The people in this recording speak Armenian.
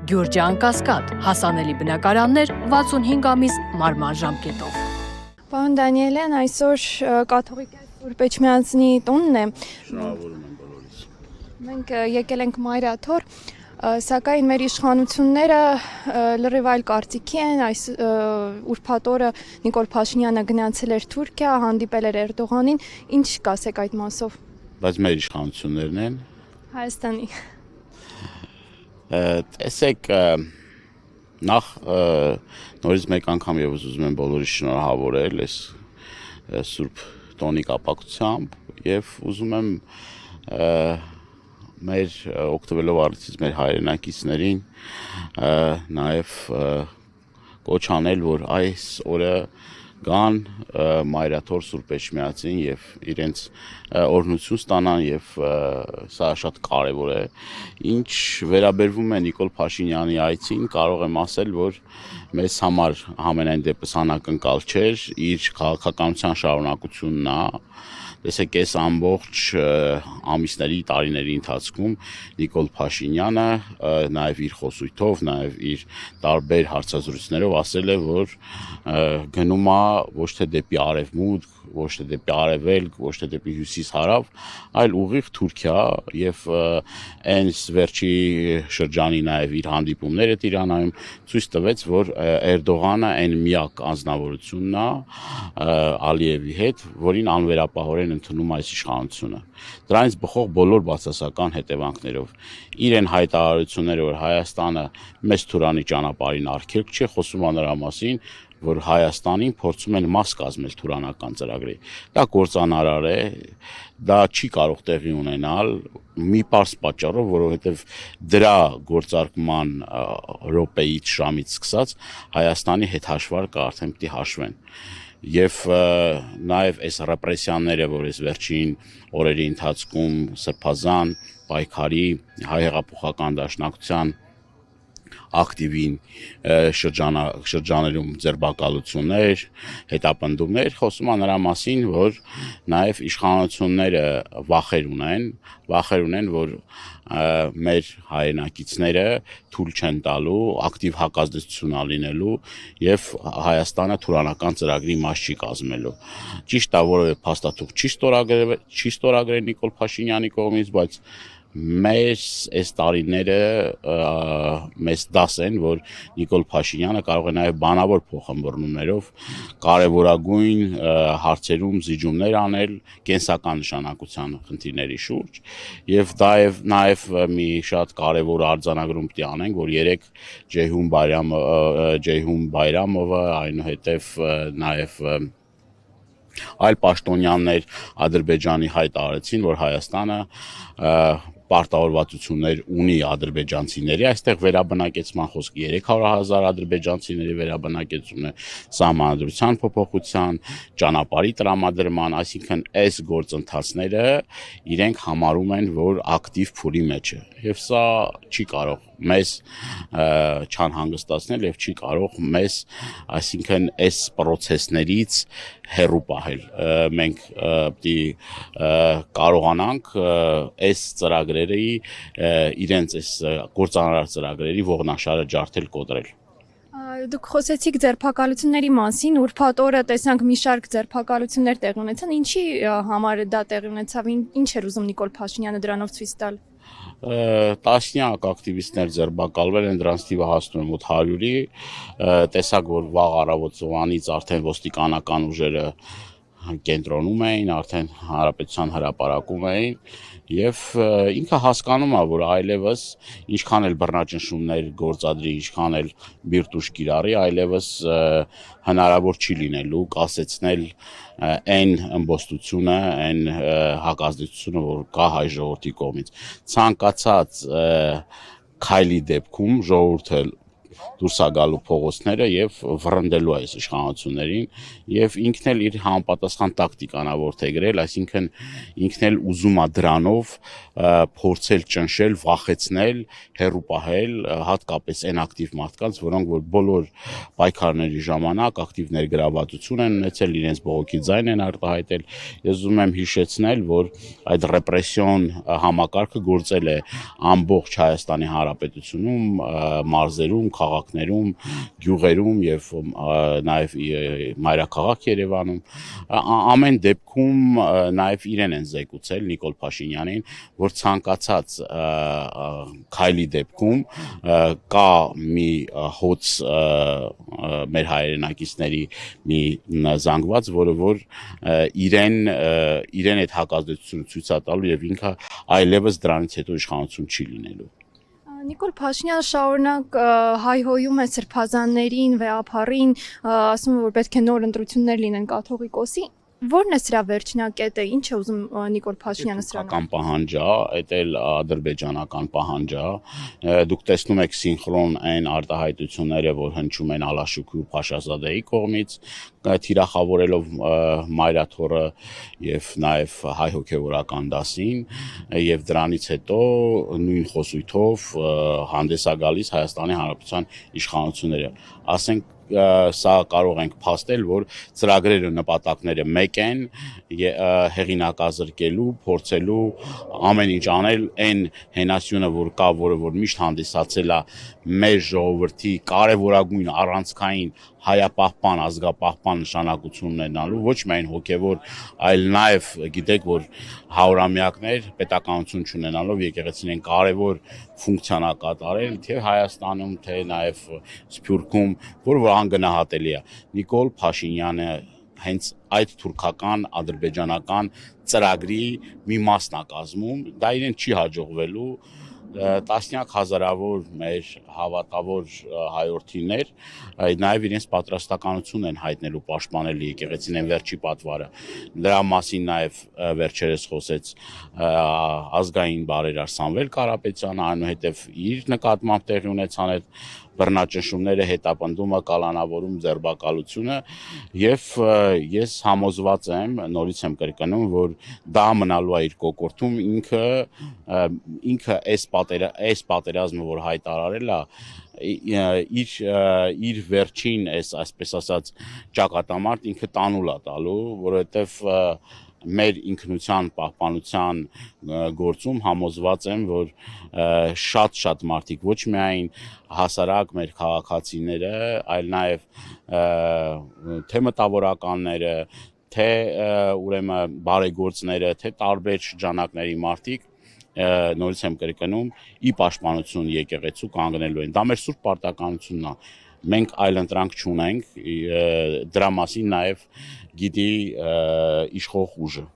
Գյուրջան Կասկադ, հասանելի բնակարաններ 65 ամիս մարման ժամկետով։ Պարոն Դանիելյան, այսօր կաթողիկ Սուրբ Էջմիածնի տունն է։ Շնորհավորում եմ բոլորիս։ Մենք եկել ենք Մայրաթոր, սակայն մեր իշխանությունները լրիվ այլ կարծիքի են։ Այս ուրբաթ օրը Նիկոլ Փաշինյանը գնացել էր Թուրքիա, հանդիպել էր Էրդողանին։ Ինչ կասեք այդ մասով։ Բայց մեր իշխանություններն են։ Հայաստանի։ Տեսեք, նախ նորից մեկ անգամ եւս ուզում եմ բոլորիս շնորհավորել այս Սուրբ տոնի կապակցությամբ եւ ուզում եմ մեր օգտվելով առիթից մեր հայրենակիցներին նաեւ կոչ անել, որ այս օրը գան Մայրաթոր Սուրբ Էջմիածին եւ իրենց օրհնություն ստանան եւ սա շատ կարեւոր է։ Ինչ վերաբերվում է Նիկոլ Փաշինյանի այցին, կարող եմ ասել, որ մեզ համար համենայն դեպս անակնկալ չէր, իր քաղաքականության շարունակությունն է։ Տեսեք, այս ամբողջ ամիսների, տարիների ընթացքում Նիկոլ Փաշինյանը նաև իր խոսույթով, նաև իր տարբեր հարցազրույցներով ասել է, որ գնում է ոչ թե դեպի արևմուտք, ոչ թե դեպի արևելք, ոչ թե դեպի հյուսիս-հարավ, այլ ուղիղ Թուրքիա եւ այս վերջի շրջանի նաև իր հանդիպումները Տիրանայում ցույց տվեց, որ Էրդողանը այն միակ անձնավորությունն է Ալիևի հետ, որին անվերապահորեն ընդունում այս իշխանությունը։ Դրանից բխող բոլոր բացասական հետևանքներով իրեն հայտարարությունները, որ Հայաստանը մեծ Թուրանի ճանապարհին արգելք չի, խոսում է նրա մասին, որ Հայաստանին փորձում են մաս կազմել Թուրանական ծրագրի։ Դա կործանարար է, դա չի կարող տեղի ունենալ մի պարզ պատճառով, որովհետև դրա գործարկման րոպեից շամից սկսած Հայաստանի հետ հաշվարկը արդեն պիտի հաշվեն։ Եվ նաև այս ռեպրեսիաները, որ այս վերջին օրերի ընթացքում Սրբազան, պայքարի, հայ հեղափոխական դաշնակցության ակտիվին շրջաներում ձերբակալություններ, հետապնդումներ, խոսում է նրա մասին, որ նաև իշխանությունները վախեր ունեն, որ մեր հայրենակիցները թույլ չեն տալու, ակտիվ հակազդեցություն լինելու եւ Հայաստանը Թուրանական ծրագրի մաս չի կազմելու։ Ճիշտ է, որևէ փաստաթուղթ չի ստորագրել Նիկոլ Փաշինյանի կողմից, բայց մեր այս տարիները մեզ դաս են, որ Նիկոլ Փաշինյանը կարող է նաև բանավոր փոխհմբռնումներով կարևորագույն հարցերում զիջումներ անել կենսական նշանակության խնդիրների շուրջ եւ դա նաև մի շատ կարևոր արձանագրում պիտի անենք, որ երեք Ջեյհուն Բայրամովը, այնուհետև նաև այլ պաշտոնյաներ Ադրբեջանի հայտարարեցին, որ Հայաստանը պարտավորվածություններ ունի ադրբեջանցիների, այստեղ վերաբնակեցման խոսք 300,000 ադրբեջանցիների վերաբնակեցումն է, սահմանադրության փոփոխության, ճանապարհի տրամադրման, այսինքն այս գործընթացները իրենք համարում են, որ ակտիվ փուլի մեջ է, եւ սա չի կարող մեզ չանհանգստացնել եւ չի կարող մեզ, այսինքն այս process-ներից հեռու պահել։ Մենք պիտի կարողանանք այս ծրագրերի իրենց այս գործանարար ծրագրերի ողնաշարը ջարդել կոտրել։ Դուք խոսեցիք ձերբակալությունների մասին, ուրբաթ օրը տեսանք մի շարք ձերբակալություններ տեղի ունեցան, ինչի համար դա տեղի ունեցավ, ինչ էր ուզում Նիկոլ Փաշինյանը դրանով ցույց տալ։ Տասնյակ ակտիվիստներ ձերբակալվել են, դրանց թիվը հասնում է մոտ 100-ի, տեսակ, որ վաղ առավոտ ծովանից արդեն ոստիկանական ուժերը կենտրոնում էին, արդեն հանրապետության հրապարակում էին եւ ինքը հասկանում է, որ այլևս ինչքան էլ բռնաճնշումներ գործադրի, ինչքան էլ բիրտուշ կիրառի, այլևս հնարավոր չի լինելու կասեցնել այն ըմբոստությունը, այն հակազդեցությունը, որ կա հայ ժողովրդի կողմից։ Ցանկացած քայլի դեպքում ժողովուրդը դուրս է գալու փողոցները եւ վռնդելու այս իշխանություններին եւ ինքն էլ իր համապատասխան տակտիկանա որդեգրել, այսինքն ինքն էլ ուզում է դրանով փորձել ճնշել, վախեցնել, հերու պահել հատկապես այն ակտիվ մարդկանց, որոնք որ բոլոր պայքարների ժամանակ ակտիվ ներգրավվածություն են ունեցել, իրենց բողոքի ձայն են արտահայտել։ Ես ուզում եմ հիշեցնել, որ այդ ռեպրեսիոն համակարգը գործել է ամբողջ Հայաստանի Հանրապետությունում, մարզերում, քաղաքներում, գյուղերում եւ նաեւ մայրաքաղաք Երևանում։ Ամեն դեպքում նաեւ իրեն են զեկուցել Նիկոլ Փաշինյանին, որ ցանկացած քայլի դեպքում կա մի հոց մեր հայրենակիցների մի զանգված, որը որ իրեն այդ հակազդեցությունը ցույց է տալու եւ ինքը այլևս դրանից հետո իշխանություն չի լինելու։ Նիկոլ Փաշինյանը շարունակ հայհոյում է սրբազաններին, վեհապարին, ասում է, որ պետք է նոր ընտրություններ լինեն կաթողիկոսի։ Որն է սրա վերջնակետը, ինչ է ուզում Նիկոլ Փաշինյանը սրանով։ Թուրքական պահանջ է, այդ էլ ադրբեջանական պահանջ է։ Դուք տեսնում եք սինխրոն այն արտահայտությունները, որ հնչում են Ալաշուկի ու Փաշազադեի կողմից, թիրախավորելով Մայրաթորը եւ նաեւ հայ հոգեվորական դասին, եւ դրանից հետո նույն խոսույթով հանդես է գալիս Հայաստանի Հանրապետության իշխանությունները։ Ասենք սա կարող ենք փաստել, որ ծրագրերը նպատակները մեկ են, հեղինակազրկելու, փորձելու ամեն ինչ անել այն հենասյունը, որ կա, որը որ միշտ հանդիսացել է մեր ժողովրդի կարևորագույն առանցքային հայապահպան, ազգապահպան նշանակություն ունենալու, ոչ միայն հոգևոր, այլ նաև գիտեք, որ հարյուրամյակներ պետականություն չունենալով եկեղեցին են կարևոր ֆունկցիա կատարել թե Հայաստանում, թե նաև Սփյուռքում, որ անգնահատելի է։ Նիկոլ Փաշինյանը հենց այդ թուրքական, ադրբեջանական ծրագրի մի մասն է կազմում, դա իրեն չի հաջողվելու, տասնյակ հազարավոր մեր հավատավոր հայրենիներ նաև իրենց պատրաստականություն են հայտնելու պաշտպանել եկեղեցին են վերջի պատվարը։ Դրա մասին նաև վերջերս խոսեց ազգային բարերար Սամվել Կարապետյանը, այնուհետև իր նկատմամբ տեղի ունեցան այդ բռնաճնշումները, հետապնդումը, կալանավորում, ձերբակալությունը եւ ես համոզված եմ, նորից եմ կրկնում, որ դա մնալու է իր կոկորտում, ինքը այս պատերազմը, որ հայտարարել է, իր վերջին այսպես ասած ճակատամարտ ինքը տանուլ է տալու, որովհետեւ մեր ինքնության պահպանության գործում համոզված եմ, որ շատ մարդիկ ոչ միայն հասարակ մեր քաղաքացիները, այլ նաև թե մտավորականները, թե ուրեմն բարեգործները, թե տարբեր շրջանակների մարդիկ նորից եմ կրկնում, ի պաշտպանություն եկեղեցու կանգնելու են։ Դա մեր սուրբ պարտականությունն է։ Մենք այլ ընտրանք չունենք, դրա մասին նաև գիտի իշխող ուժը։